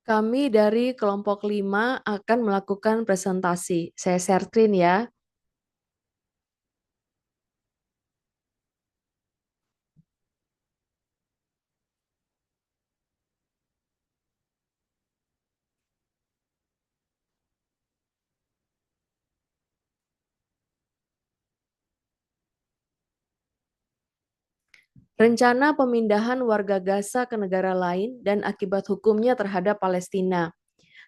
Kami dari kelompok 5 akan melakukan presentasi. Saya Sertrin ya. Rencana pemindahan warga Gaza ke negara lain dan akibat hukumnya terhadap Palestina.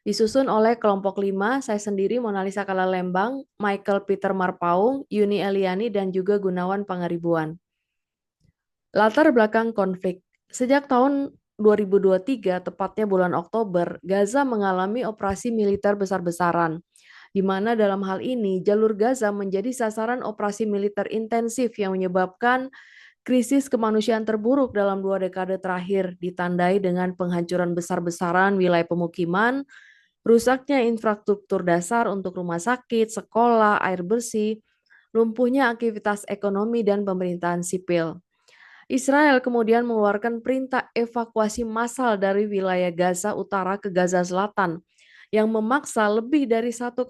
Disusun oleh kelompok 5, saya sendiri Monalisa Kalalembang, Michael Peter Marpaung, Yuni Eliani, dan juga Gunawan Pangaribuan. Latar belakang konflik. Sejak tahun 2023, tepatnya bulan Oktober, Gaza mengalami operasi militer besar-besaran, di mana dalam hal ini jalur Gaza menjadi sasaran operasi militer intensif yang menyebabkan krisis kemanusiaan terburuk dalam 2 dekade terakhir, ditandai dengan penghancuran besar-besaran wilayah pemukiman, rusaknya infrastruktur dasar untuk rumah sakit, sekolah, air bersih, lumpuhnya aktivitas ekonomi dan pemerintahan sipil. Israel kemudian mengeluarkan perintah evakuasi massal dari wilayah Gaza Utara ke Gaza Selatan yang memaksa lebih dari 1,9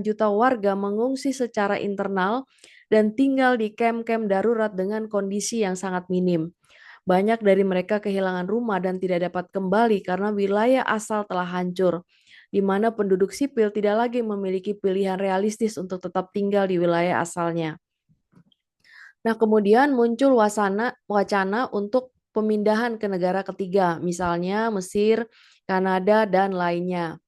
juta warga mengungsi secara internal dan tinggal di kamp-kamp darurat dengan kondisi yang sangat minim. Banyak dari mereka kehilangan rumah dan tidak dapat kembali karena wilayah asal telah hancur, di mana penduduk sipil tidak lagi memiliki pilihan realistis untuk tetap tinggal di wilayah asalnya. Nah, kemudian muncul wacana untuk pemindahan ke negara ketiga, misalnya Mesir, Kanada, dan lainnya.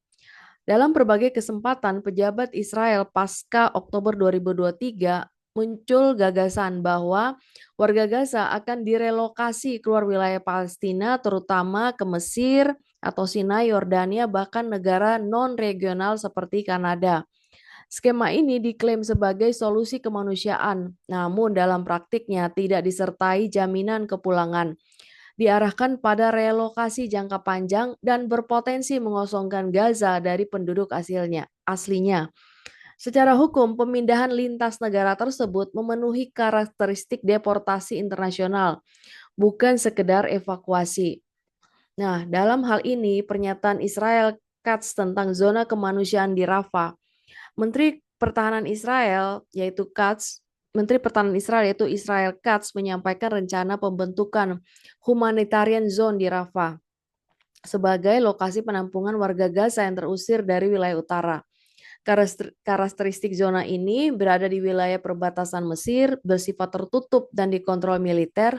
Dalam berbagai kesempatan, pejabat Israel pasca Oktober 2023 muncul gagasan bahwa warga Gaza akan direlokasi keluar wilayah Palestina, terutama ke Mesir atau Sinai, Yordania, bahkan negara non-regional seperti Kanada. Skema ini diklaim sebagai solusi kemanusiaan, namun dalam praktiknya tidak disertai jaminan kepulangan. Diarahkan pada relokasi jangka panjang dan berpotensi mengosongkan Gaza dari penduduk aslinya. Secara hukum, pemindahan lintas negara tersebut memenuhi karakteristik deportasi internasional, bukan sekedar evakuasi. Nah, dalam hal ini, pernyataan Israel Katz tentang zona kemanusiaan di Rafah. Menteri Pertahanan Israel yaitu Israel Katz menyampaikan rencana pembentukan humanitarian zone di Rafah sebagai lokasi penampungan warga Gaza yang terusir dari wilayah utara. Karakteristik zona ini berada di wilayah perbatasan Mesir, bersifat tertutup dan dikontrol militer,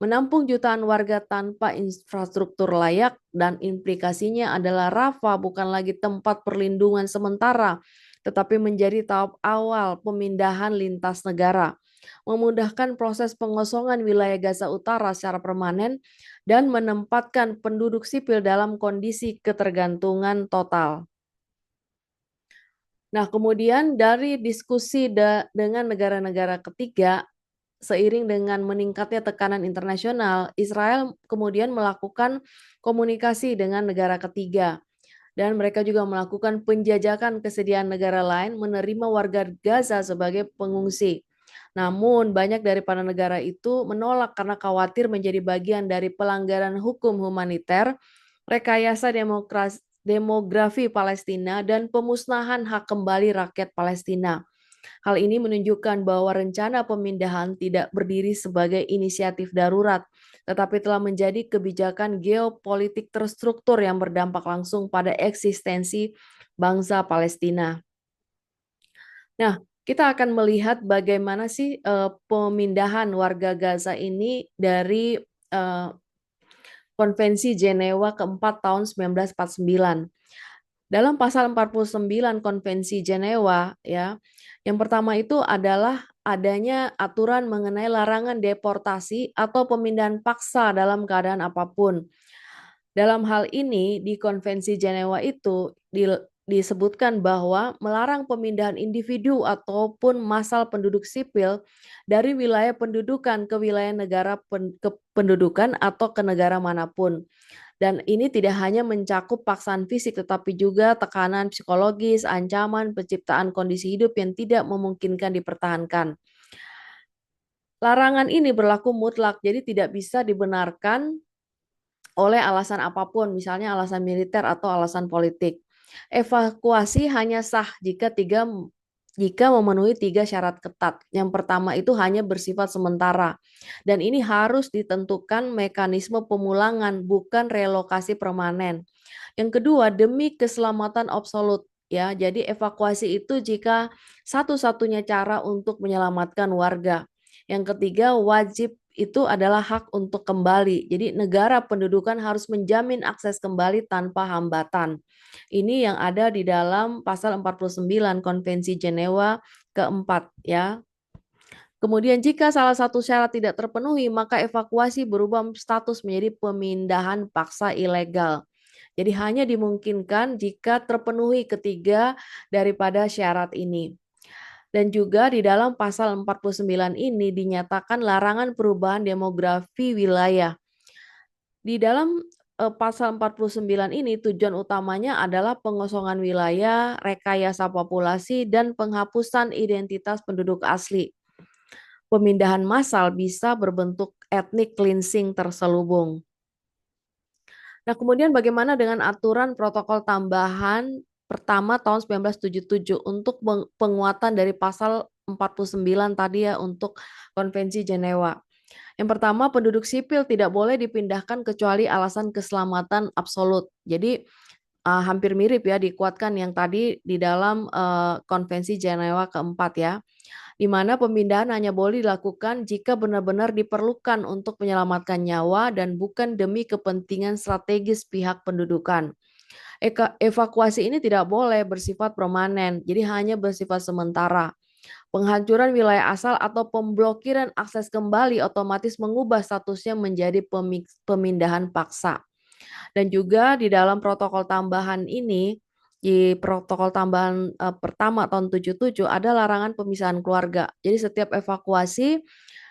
menampung jutaan warga tanpa infrastruktur layak, dan implikasinya adalah Rafah bukan lagi tempat perlindungan sementara, tetapi menjadi tahap awal pemindahan lintas negara, memudahkan proses pengosongan wilayah Gaza Utara secara permanen, dan menempatkan penduduk sipil dalam kondisi ketergantungan total. Nah, kemudian dari diskusi dengan negara-negara ketiga, seiring dengan meningkatnya tekanan internasional, Israel kemudian melakukan komunikasi dengan negara ketiga. Dan mereka juga melakukan penjajakan kesediaan negara lain menerima warga Gaza sebagai pengungsi. Namun, banyak dari para negara itu menolak karena khawatir menjadi bagian dari pelanggaran hukum humaniter, rekayasa demografi Palestina, dan pemusnahan hak kembali rakyat Palestina. Hal ini menunjukkan bahwa rencana pemindahan tidak berdiri sebagai inisiatif darurat, tetapi telah menjadi kebijakan geopolitik terstruktur yang berdampak langsung pada eksistensi bangsa Palestina. Nah, kita akan melihat bagaimana sih pemindahan warga Gaza ini dari eh, Konvensi Jenewa keempat tahun 1949. Dalam pasal 49 Konvensi Jenewa ya, yang pertama itu adalah adanya aturan mengenai larangan deportasi atau pemindahan paksa dalam keadaan apapun. Dalam hal ini di Konvensi Jenewa itu disebutkan bahwa melarang pemindahan individu ataupun massal penduduk sipil dari wilayah pendudukan ke wilayah negara kependudukan atau ke negara manapun. Dan ini tidak hanya mencakup paksaan fisik, tetapi juga tekanan psikologis, ancaman, penciptaan kondisi hidup yang tidak memungkinkan dipertahankan. Larangan ini berlaku mutlak, jadi tidak bisa dibenarkan oleh alasan apapun, misalnya alasan militer atau alasan politik. Evakuasi hanya sah jika memenuhi 3 syarat ketat. Yang pertama itu hanya bersifat sementara, dan ini harus ditentukan mekanisme pemulangan, bukan relokasi permanen. Yang kedua, demi keselamatan absolut. Ya, jadi evakuasi itu jika satu-satunya cara untuk menyelamatkan warga. Yang ketiga, wajib itu adalah hak untuk kembali. Jadi negara pendudukan harus menjamin akses kembali tanpa hambatan. Ini yang ada di dalam pasal 49 Konvensi Jenewa keempat ya. Kemudian jika salah satu syarat tidak terpenuhi, maka evakuasi berubah status menjadi pemindahan paksa ilegal. Jadi hanya dimungkinkan jika terpenuhi ketiga daripada syarat ini. Dan juga di dalam pasal 49 ini dinyatakan larangan perubahan demografi wilayah. Di dalam pasal 49 ini tujuan utamanya adalah pengosongan wilayah, rekayasa populasi, dan penghapusan identitas penduduk asli. Pemindahan massal bisa berbentuk ethnic cleansing terselubung. Nah, kemudian bagaimana dengan aturan protokol tambahan pertama tahun 1977 untuk penguatan dari pasal 49 tadi ya untuk Konvensi Jenewa. Yang pertama, penduduk sipil tidak boleh dipindahkan kecuali alasan keselamatan absolut. Jadi hampir mirip ya dikuatkan yang tadi di dalam Konvensi Jenewa keempat ya, di mana pemindahan hanya boleh dilakukan jika benar-benar diperlukan untuk menyelamatkan nyawa dan bukan demi kepentingan strategis pihak pendudukan. Evakuasi ini tidak boleh bersifat permanen, jadi hanya bersifat sementara. Penghancuran wilayah asal atau pemblokiran akses kembali otomatis mengubah statusnya menjadi pemindahan paksa. Dan juga di dalam protokol tambahan ini, di protokol tambahan pertama tahun 77 ada larangan pemisahan keluarga. Jadi setiap evakuasi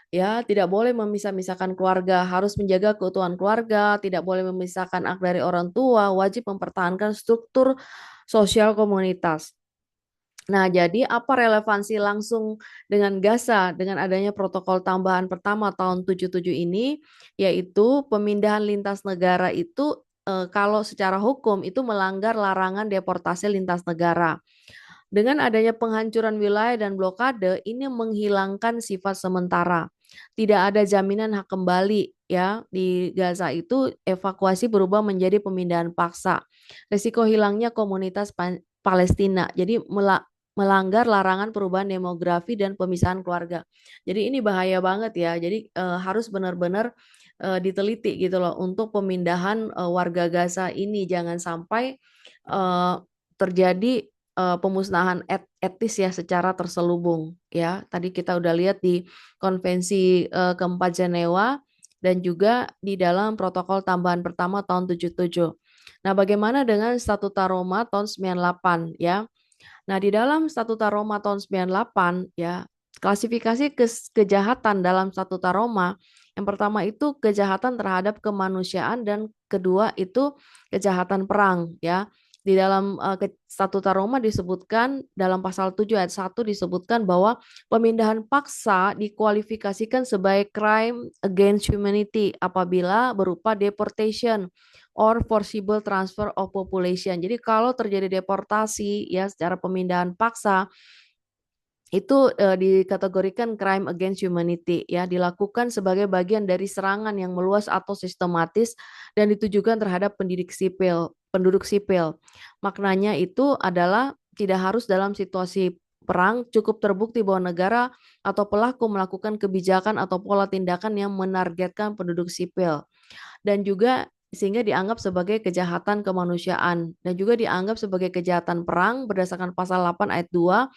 ya tidak boleh memisah-misahkan keluarga, harus menjaga keutuhan keluarga, tidak boleh memisahkan anak dari orang tua, wajib mempertahankan struktur sosial komunitas. Nah, jadi apa relevansi langsung dengan Gaza dengan adanya protokol tambahan pertama tahun 77 ini, yaitu pemindahan lintas negara itu kalau secara hukum itu melanggar larangan deportasi lintas negara. Dengan adanya penghancuran wilayah dan blokade, ini menghilangkan sifat sementara. Tidak ada jaminan hak kembali ya di Gaza itu evakuasi berubah menjadi pemindahan paksa. Risiko hilangnya komunitas Palestina. Jadi melanggar larangan perubahan demografi dan pemisahan keluarga. Jadi ini bahaya banget ya. Jadi harus benar-benar diteliti gitu loh untuk pemindahan warga Gaza ini jangan sampai terjadi pemusnahan etis ya secara terselubung ya. Tadi kita udah lihat di Konvensi keempat Jenewa dan juga di dalam protokol tambahan pertama tahun 77. Nah, bagaimana dengan Statuta Roma tahun 98 ya? Nah, di dalam Statuta Roma tahun 98 ya, klasifikasi kejahatan dalam Statuta Roma yang pertama itu kejahatan terhadap kemanusiaan dan kedua itu kejahatan perang ya. Di dalam Statuta Roma disebutkan dalam pasal 7 ayat 1 disebutkan bahwa pemindahan paksa dikualifikasikan sebagai crime against humanity apabila berupa deportation or forcible transfer of population. Jadi kalau terjadi deportasi ya secara pemindahan paksa itu dikategorikan crime against humanity ya, dilakukan sebagai bagian dari serangan yang meluas atau sistematis dan ditujukan terhadap penduduk sipil. Maknanya itu adalah tidak harus dalam situasi perang, cukup terbukti bahwa negara atau pelaku melakukan kebijakan atau pola tindakan yang menargetkan penduduk sipil. Dan juga sehingga dianggap sebagai kejahatan kemanusiaan dan juga dianggap sebagai kejahatan perang berdasarkan pasal 8 ayat 2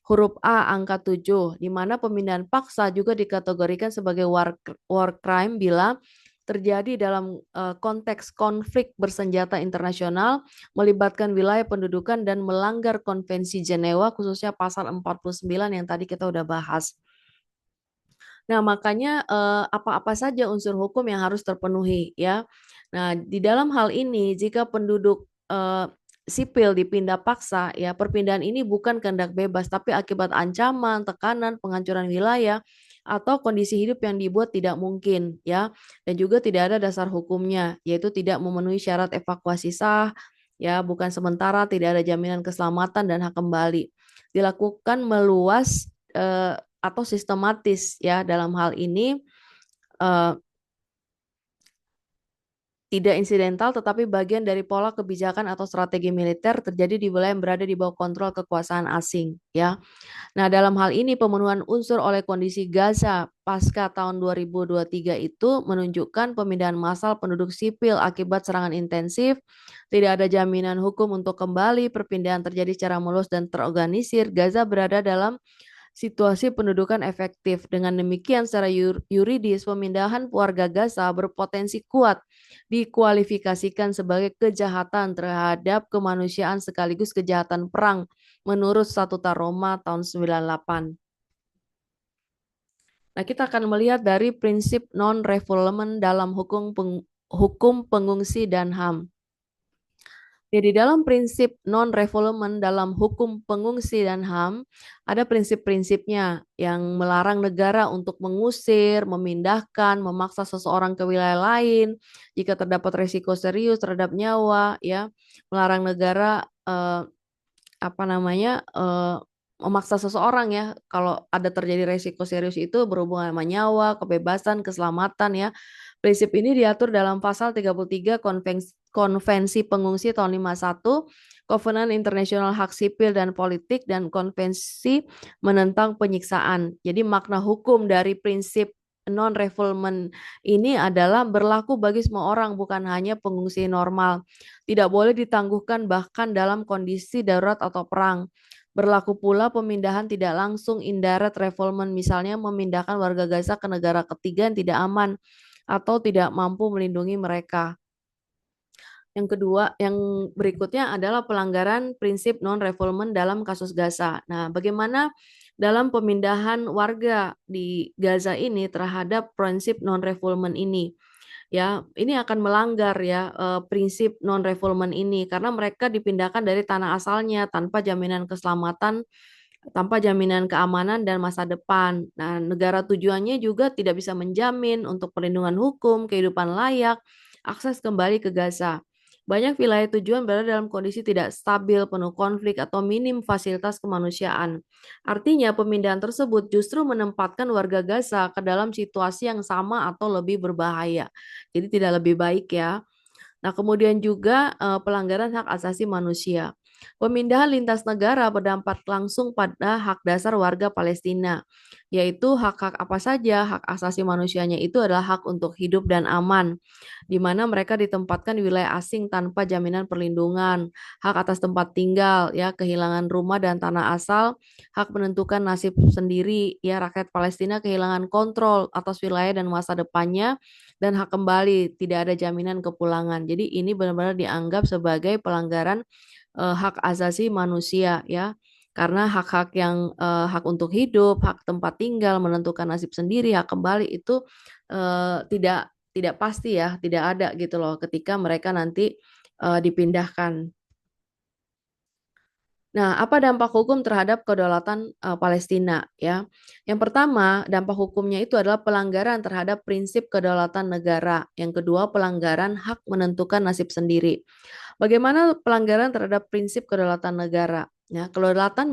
huruf A angka 7 di mana pemindahan paksa juga dikategorikan sebagai war crime bila terjadi dalam konteks konflik bersenjata internasional melibatkan wilayah pendudukan dan melanggar Konvensi Jenewa khususnya pasal 49 yang tadi kita udah bahas. Nah, makanya apa-apa saja unsur hukum yang harus terpenuhi ya. Nah, di dalam hal ini jika penduduk sipil dipindah paksa ya, perpindahan ini bukan kehendak bebas tapi akibat ancaman, tekanan, penghancuran wilayah atau kondisi hidup yang dibuat tidak mungkin ya, dan juga tidak ada dasar hukumnya, yaitu tidak memenuhi syarat evakuasi sah, ya bukan sementara, tidak ada jaminan keselamatan dan hak kembali. Dilakukan meluas atau sistematis ya dalam hal ini eh, tidak insidental tetapi bagian dari pola kebijakan atau strategi militer terjadi di wilayah yang berada di bawah kontrol kekuasaan asing ya. Nah, dalam hal ini pemenuhan unsur oleh kondisi Gaza pasca tahun 2023 itu menunjukkan pemindahan massal penduduk sipil akibat serangan intensif, tidak ada jaminan hukum untuk kembali, perpindahan terjadi secara mulus dan terorganisir. Gaza berada dalam situasi pendudukan efektif. Dengan demikian, secara yuridis, pemindahan warga Gaza berpotensi kuat dikualifikasikan sebagai kejahatan terhadap kemanusiaan sekaligus kejahatan perang menurut Statuta Roma tahun 98. Nah, kita akan melihat dari prinsip non-refoulement dalam hukum pengungsi dan HAM. Jadi dalam prinsip non-refoulement dalam hukum pengungsi dan HAM, ada prinsip-prinsipnya yang melarang negara untuk mengusir, memindahkan, memaksa seseorang ke wilayah lain jika terdapat risiko serius terhadap nyawa, ya, melarang negara memaksa seseorang ya kalau ada terjadi risiko serius itu berhubungan sama nyawa, kebebasan, keselamatan ya. Prinsip ini diatur dalam pasal 33 Konvensi Pengungsi tahun 51, Kovenan Internasional Hak Sipil dan Politik, dan Konvensi Menentang Penyiksaan. Jadi makna hukum dari prinsip non-refoulement ini adalah berlaku bagi semua orang, bukan hanya pengungsi normal. Tidak boleh ditangguhkan bahkan dalam kondisi darurat atau perang. Berlaku pula pemindahan tidak langsung indirect refoulement, misalnya memindahkan warga Gaza ke negara ketiga yang tidak aman atau tidak mampu melindungi mereka. Yang kedua, yang berikutnya adalah pelanggaran prinsip non-refoulement dalam kasus Gaza. Nah, bagaimana dalam pemindahan warga di Gaza ini terhadap prinsip non-refoulement ini? Ya, ini akan melanggar ya prinsip non-refoulement ini karena mereka dipindahkan dari tanah asalnya tanpa jaminan keselamatan, tanpa jaminan keamanan dan masa depan. Nah, negara tujuannya juga tidak bisa menjamin untuk perlindungan hukum, kehidupan layak, akses kembali ke Gaza. Banyak wilayah tujuan berada dalam kondisi tidak stabil, penuh konflik, atau minim fasilitas kemanusiaan. Artinya, pemindahan tersebut justru menempatkan warga Gaza ke dalam situasi yang sama atau lebih berbahaya. Jadi tidak lebih baik ya. Nah, kemudian juga pelanggaran hak asasi manusia. Pemindahan lintas negara berdampak langsung pada hak dasar warga Palestina, yaitu hak-hak apa saja. Hak asasi manusianya itu adalah hak untuk hidup dan aman, di mana mereka ditempatkan di wilayah asing tanpa jaminan perlindungan, hak atas tempat tinggal, ya, kehilangan rumah dan tanah asal, hak menentukan nasib sendiri, ya, rakyat Palestina kehilangan kontrol atas wilayah dan masa depannya, dan hak kembali, tidak ada jaminan kepulangan. Jadi ini benar-benar dianggap sebagai pelanggaran hak asasi manusia ya. Karena hak-hak yang hak untuk hidup, hak tempat tinggal, menentukan nasib sendiri, hak kembali itu tidak pasti ya, tidak ada gitu loh ketika mereka nanti dipindahkan. Nah, apa dampak hukum terhadap kedaulatan Palestina ya? Yang pertama, dampak hukumnya itu adalah pelanggaran terhadap prinsip kedaulatan negara. Yang kedua, pelanggaran hak menentukan nasib sendiri. Bagaimana pelanggaran terhadap prinsip kedaulatan negara? Ya, kedaulatan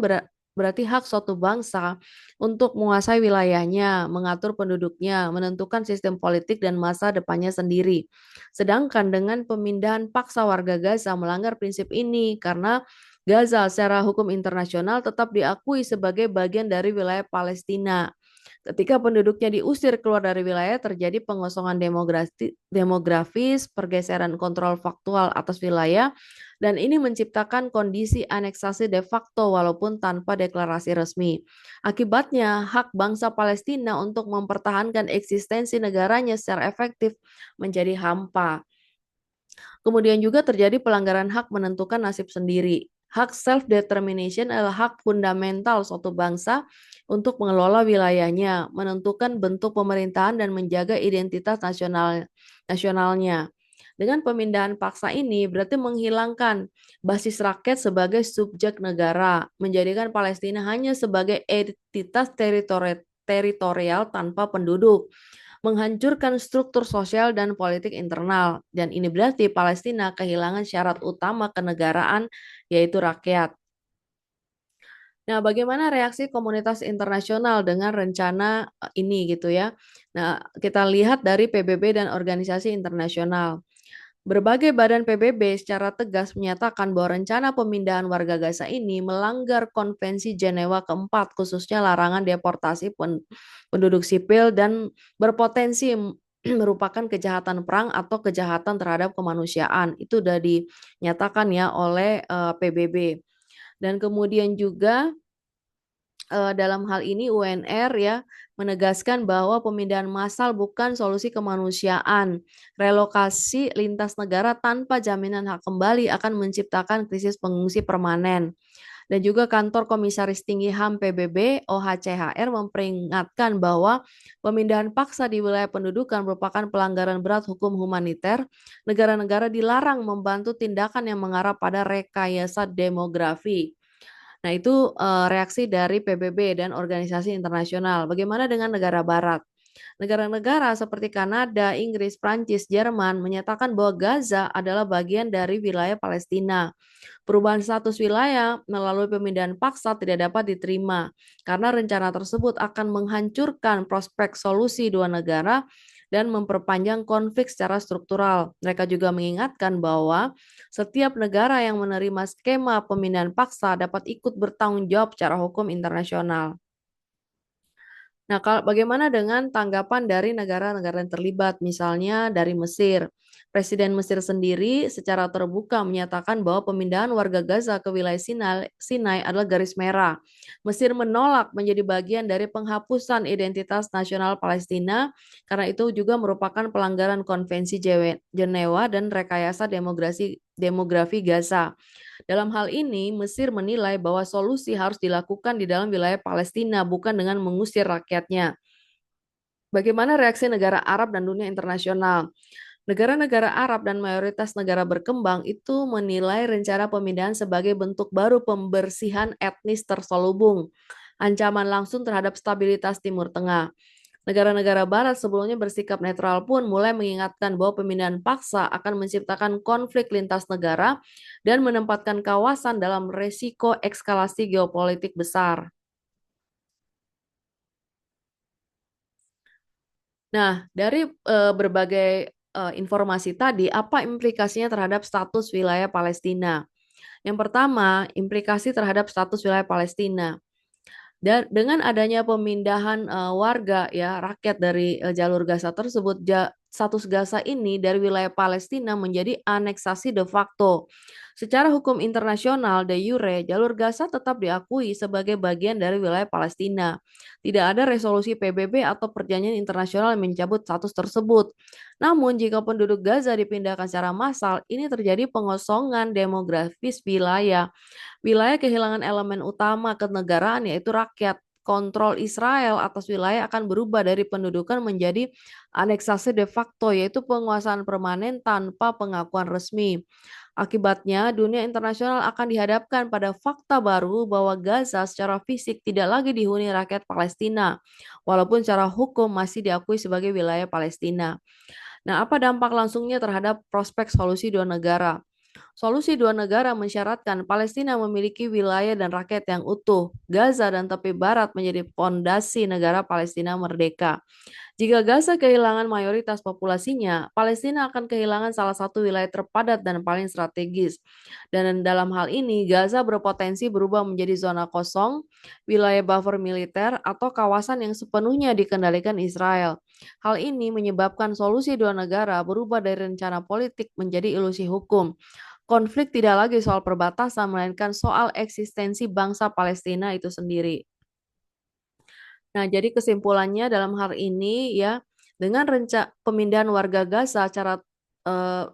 berarti hak suatu bangsa untuk menguasai wilayahnya, mengatur penduduknya, menentukan sistem politik dan masa depannya sendiri. Sedangkan dengan pemindahan paksa warga Gaza melanggar prinsip ini karena Gaza secara hukum internasional tetap diakui sebagai bagian dari wilayah Palestina. Ketika penduduknya diusir keluar dari wilayah, terjadi pengosongan demografis, pergeseran kontrol faktual atas wilayah, dan ini menciptakan kondisi aneksasi de facto walaupun tanpa deklarasi resmi. Akibatnya, hak bangsa Palestina untuk mempertahankan eksistensi negaranya secara efektif menjadi hampa. Kemudian juga terjadi pelanggaran hak menentukan nasib sendiri. Hak self-determination adalah hak fundamental suatu bangsa untuk mengelola wilayahnya, menentukan bentuk pemerintahan dan menjaga identitas nasionalnya. Dengan pemindahan paksa ini berarti menghilangkan basis rakyat sebagai subjek negara, menjadikan Palestina hanya sebagai entitas teritorial tanpa penduduk, menghancurkan struktur sosial dan politik internal, dan ini berarti Palestina kehilangan syarat utama kenegaraan, yaitu rakyat. Nah, bagaimana reaksi komunitas internasional dengan rencana ini gitu ya? Nah, kita lihat dari PBB dan organisasi internasional. Berbagai badan PBB secara tegas menyatakan bahwa rencana pemindahan warga Gaza ini melanggar Konvensi Jenewa keempat, khususnya larangan deportasi penduduk sipil dan berpotensi merupakan kejahatan perang atau kejahatan terhadap kemanusiaan. Itu sudah dinyatakan ya oleh PBB. Dan kemudian juga dalam hal ini UNR ya menegaskan bahwa pemindahan massal bukan solusi kemanusiaan. Relokasi lintas negara tanpa jaminan hak kembali akan menciptakan krisis pengungsi permanen. Dan juga kantor Komisaris Tinggi HAM PBB OHCHR memperingatkan bahwa pemindahan paksa di wilayah pendudukan merupakan pelanggaran berat hukum humaniter. Negara-negara dilarang membantu tindakan yang mengarah pada rekayasa demografi. Nah, itu reaksi dari PBB dan organisasi internasional. Bagaimana dengan negara barat? Negara-negara seperti Kanada, Inggris, Prancis, Jerman menyatakan bahwa Gaza adalah bagian dari wilayah Palestina. Perubahan status wilayah melalui pemindahan paksa tidak dapat diterima karena rencana tersebut akan menghancurkan prospek solusi dua negara dan memperpanjang konflik secara struktural. Mereka juga mengingatkan bahwa setiap negara yang menerima skema pemindahan paksa dapat ikut bertanggung jawab secara hukum internasional. Nah, bagaimana dengan tanggapan dari negara-negara yang terlibat, misalnya dari Mesir? Presiden Mesir sendiri secara terbuka menyatakan bahwa pemindahan warga Gaza ke wilayah Sinai adalah garis merah. Mesir menolak menjadi bagian dari penghapusan identitas nasional Palestina karena itu juga merupakan pelanggaran Konvensi Jenewa dan rekayasa demografi Gaza. Dalam hal ini, Mesir menilai bahwa solusi harus dilakukan di dalam wilayah Palestina, bukan dengan mengusir rakyatnya. Bagaimana reaksi negara Arab dan dunia internasional? Negara-negara Arab dan mayoritas negara berkembang itu menilai rencana pemindahan sebagai bentuk baru pembersihan etnis terselubung, ancaman langsung terhadap stabilitas Timur Tengah. Negara-negara barat sebelumnya bersikap netral pun mulai mengingatkan bahwa pemindahan paksa akan menciptakan konflik lintas negara dan menempatkan kawasan dalam resiko eskalasi geopolitik besar. Nah, dari berbagai informasi tadi, apa implikasinya terhadap status wilayah Palestina? Yang pertama, implikasi terhadap status wilayah Palestina. Dan dengan adanya pemindahan warga ya rakyat dari jalur Gaza tersebut, status Gaza ini dari wilayah Palestina menjadi aneksasi de facto. Secara hukum internasional de jure, jalur Gaza tetap diakui sebagai bagian dari wilayah Palestina. Tidak ada resolusi PBB atau perjanjian internasional yang mencabut status tersebut. Namun, jika penduduk Gaza dipindahkan secara massal, ini terjadi pengosongan demografis wilayah. Wilayah kehilangan elemen utama kenegaraan yaitu rakyat. Kontrol Israel atas wilayah akan berubah dari pendudukan menjadi aneksasi de facto, yaitu penguasaan permanen tanpa pengakuan resmi. Akibatnya, dunia internasional akan dihadapkan pada fakta baru bahwa Gaza secara fisik tidak lagi dihuni rakyat Palestina, walaupun secara hukum masih diakui sebagai wilayah Palestina. Nah, apa dampak langsungnya terhadap prospek solusi dua negara? Solusi dua negara mensyaratkan Palestina memiliki wilayah dan rakyat yang utuh. Gaza dan tepi barat menjadi fondasi negara Palestina merdeka. Jika Gaza kehilangan mayoritas populasinya, Palestina akan kehilangan salah satu wilayah terpadat dan paling strategis. Dan dalam hal ini, Gaza berpotensi berubah menjadi zona kosong, wilayah buffer militer, atau kawasan yang sepenuhnya dikendalikan Israel. Hal ini menyebabkan solusi dua negara berubah dari rencana politik menjadi ilusi hukum. Konflik tidak lagi soal perbatasan, melainkan soal eksistensi bangsa Palestina itu sendiri. Nah, jadi kesimpulannya dalam hal ini ya, dengan pemindahan warga Gaza secara eh,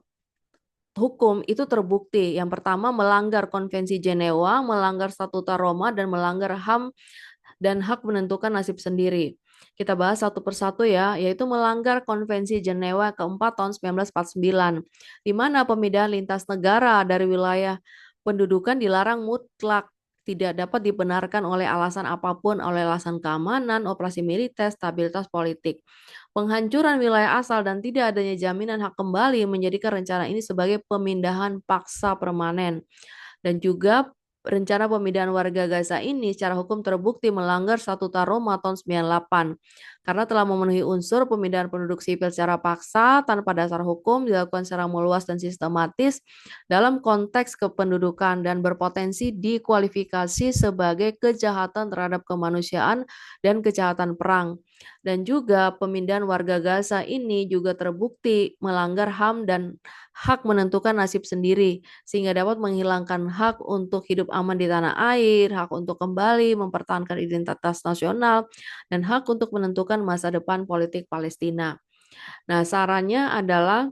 hukum itu terbukti. Yang pertama melanggar Konvensi Jenewa, melanggar Statuta Roma, dan melanggar HAM dan hak menentukan nasib sendiri. Kita bahas satu persatu ya, yaitu melanggar Konvensi Jenewa keempat tahun 1949, di mana pemindahan lintas negara dari wilayah pendudukan dilarang mutlak. tidak dapat dibenarkan oleh alasan apapun, oleh alasan keamanan, operasi militer, stabilitas politik. Penghancuran wilayah asal dan tidak adanya jaminan hak kembali menjadikan rencana ini sebagai pemindahan paksa permanen. Dan juga rencana pemindahan warga Gaza ini secara hukum terbukti melanggar Statuta Roma tahun 98 karena telah memenuhi unsur pemindahan penduduk sipil secara paksa tanpa dasar hukum dilakukan secara meluas dan sistematis dalam konteks kependudukan dan berpotensi dikualifikasi sebagai kejahatan terhadap kemanusiaan dan kejahatan perang. Dan juga pemindahan warga Gaza ini juga terbukti melanggar HAM dan hak menentukan nasib sendiri, sehingga dapat menghilangkan hak untuk hidup aman di tanah air, hak untuk kembali mempertahankan identitas nasional, dan hak untuk menentukan masa depan politik Palestina. Nah, sarannya adalah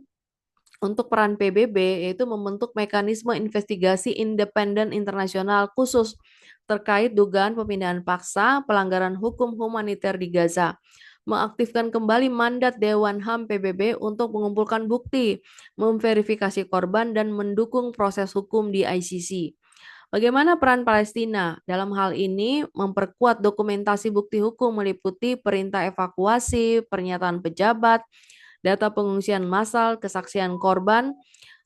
untuk peran PBB yaitu membentuk mekanisme investigasi independen internasional khusus terkait dugaan pemindahan paksa, pelanggaran hukum humaniter di Gaza, mengaktifkan kembali mandat Dewan HAM PBB untuk mengumpulkan bukti, memverifikasi korban, dan mendukung proses hukum di ICC. Bagaimana peran Palestina? Dalam hal ini, memperkuat dokumentasi bukti hukum meliputi perintah evakuasi, pernyataan pejabat, data pengungsian massal, kesaksian korban,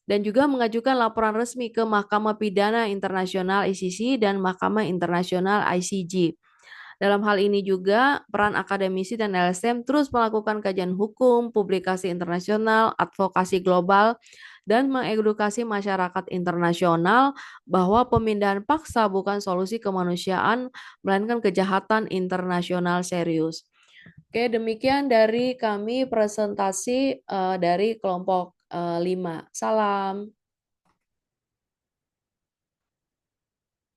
dan juga mengajukan laporan resmi ke Mahkamah Pidana Internasional ICC dan Mahkamah Internasional ICJ. Dalam hal ini juga peran akademisi dan LSM terus melakukan kajian hukum, publikasi internasional, advokasi global, dan mengedukasi masyarakat internasional bahwa pemindahan paksa bukan solusi kemanusiaan, melainkan kejahatan internasional serius. Oke, demikian dari kami presentasi dari kelompok 5. Salam.